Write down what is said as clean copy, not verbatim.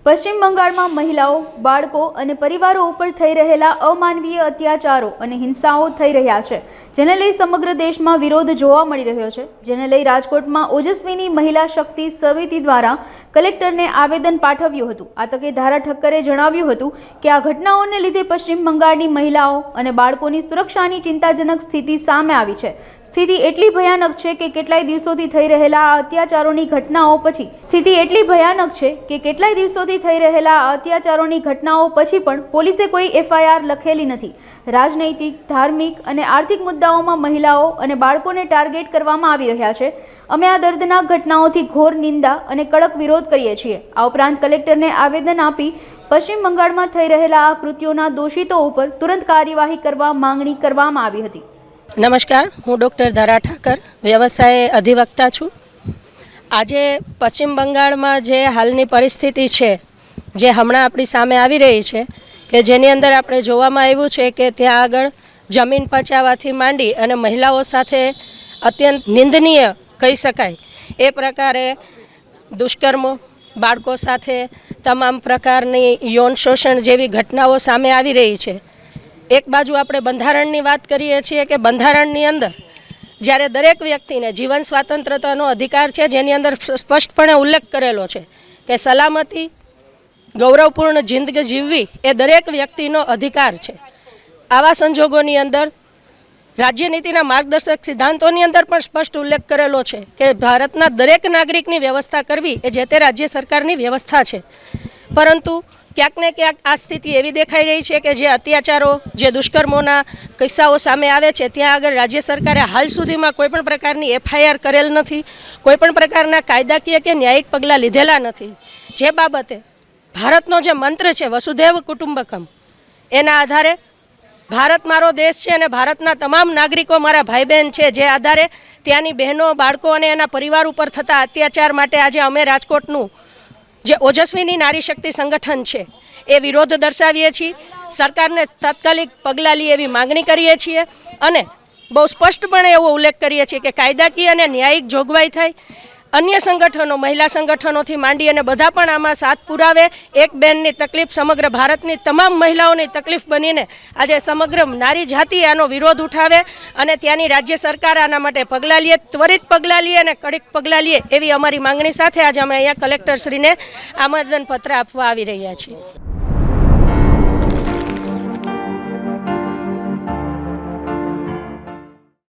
પશ્ચિમ બંગાળમાં મહિલાઓ, બાળકો અને પરિવારો ઉપર થઈ રહેલા અમાનવીય અત્યાચારો અને હિંસાઓ થઈ રહ્યા છે, જેને લઈ સમગ્ર દેશમાં વિરોધ જોવા મળી રહ્યો છે. જેને લઈ રાજકોટમાં ઓજસ્વીની મહિલા શક્તિ સમિતિ દ્વારા કલેક્ટરને આવેદન પાઠવ્યું હતું. આ તકે ધારા ઠક્કરે જણાવ્યું હતું કે આ ઘટનાઓને લીધે પશ્ચિમ બંગાળની મહિલાઓ અને બાળકોની સુરક્ષાની ચિંતાજનક સ્થિતિ સામે આવી છે. સ્થિતિ એટલી ભયાનક છે કે કેટલાય દિવસોથી થઈ રહેલા આ અત્યાચારોની ઘટનાઓ પછી પણ પોલીસે કોઈ એફઆઈઆર લખેલી નથી. રાજનૈતિક, ધાર્મિક અને આર્થિક મુદ્દાઓમાં મહિલાઓ અને બાળકોને ટાર્ગેટ કરવામાં આવી રહ્યા છે. અમે આ દર્દનાક ઘટનાઓથી ઘોર નિંદા અને કડક વિરોધ કરીએ છીએ. આ ઉપરાંત કલેક્ટરને આવેદન આપી પશ્ચિમ બંગાળમાં થઈ રહેલા આ કૃત્યોના દોષિતો ઉપર તુરંત કાર્યવાહી કરવા માંગણી કરવામાં આવી હતી. નમસ્કાર, હું ડૉક્ટર ધારા ઠાકર, વ્યવસાય અધિવક્તા છું. આજે પશ્ચિમ બંગાળમાં જે હાલની પરિસ્થિતિ છે, જે હમણાં આપણી સામે આવી રહી છે, કે જેની અંદર આપણે જોવામાં આવ્યું છે કે ત્યાં આગળ જમીન પચાવવાથી માંડી અને મહિલાઓ સાથે અત્યંત નિંદનીય કહી શકાય એ પ્રકારે દુષ્કર્મો, બાળકો સાથે તમામ પ્રકારની યૌન શોષણ જેવી ઘટનાઓ સામે આવી રહી છે. એક બાજુ આપણે બંધારણની વાત કરીએ છીએ કે બંધારણની અંદર જ્યારે દરેક વ્યક્તિને જીવન સ્વાતંત્ર્યતાનો અધિકાર છે, જેની અંદર સ્પષ્ટપણે ઉલ્લેખ કરેલો છે કે સલામતી, ગૌરવપૂર્ણ જિંદગી જીવવી એ દરેક વ્યક્તિનો અધિકાર છે. આવા સંજોગોની અંદર રાજ્યનીતિના માર્ગદર્શક સિદ્ધાંતોની અંદર પણ સ્પષ્ટ ઉલ્લેખ કરેલો છે કે ભારતના દરેક નાગરિકની વ્યવસ્થા કરવી એ જે તે રાજ્ય સરકારની વ્યવસ્થા છે. પરંતુ ક્યાંક ને ક્યાંક આ સ્થિતિ એવી દેખાઈ રહી છે કે જે અત્યાચારો, જે દુષ્કર્મોના કિસ્સાઓ સામે આવે છે, ત્યાં આગળ રાજ્ય સરકારે હાલ સુધીમાં કોઈપણ પ્રકારની એફઆઈઆર કરેલ નથી, કોઈપણ પ્રકારના કાયદાકીય કે ન્યાયિક પગલાં લીધેલા નથી. જે બાબતે ભારતનો જે મંત્ર છે વસુધૈવ કુટુંબકમ, એના આધારે ભારત મારો દેશ છે અને ભારતના તમામ નાગરિકો મારા ભાઈ બહેન છે, જે આધારે ત્યાંની બહેનો, બાળકો અને એના પરિવાર ઉપર થતા અત્યાચાર માટે આજે અમે રાજકોટનું જે ઓજસ્વીની નારી શક્તિ સંગઠન છે એ વિરોધ દર્શાવીએ છીએ. સરકારને તાત્કાલિક પગલાં લે એવી માગણી કરીએ છીએ અને બહુ સ્પષ્ટપણે એવો ઉલ્લેખ કરીએ છીએ કે કાયદાકીય અને ન્યાયિક જોગવાઈ થાય. અન્ય સંગઠનો, મહિલા સંગઠનોથી માંડી અને બધા પણ આમાં સાથ પુરાવે. એક બેનની તકલીફ સમગ્ર ભારતની તમામ મહિલાઓની તકલીફ બનીને આજે સમગ્ર નારી જાતિ આનો વિરોધ ઉઠાવે અને ત્યાંની રાજ્ય સરકાર આના માટે પગલાં લે, ત્વરિત પગલાં લે અને કડક પગલાં લે એવી અમારી માંગણી સાથે આજે અમે અહીંયા કલેક્ટરશ્રીને આવેદનપત્ર આપવા આવી રહ્યા છીએ.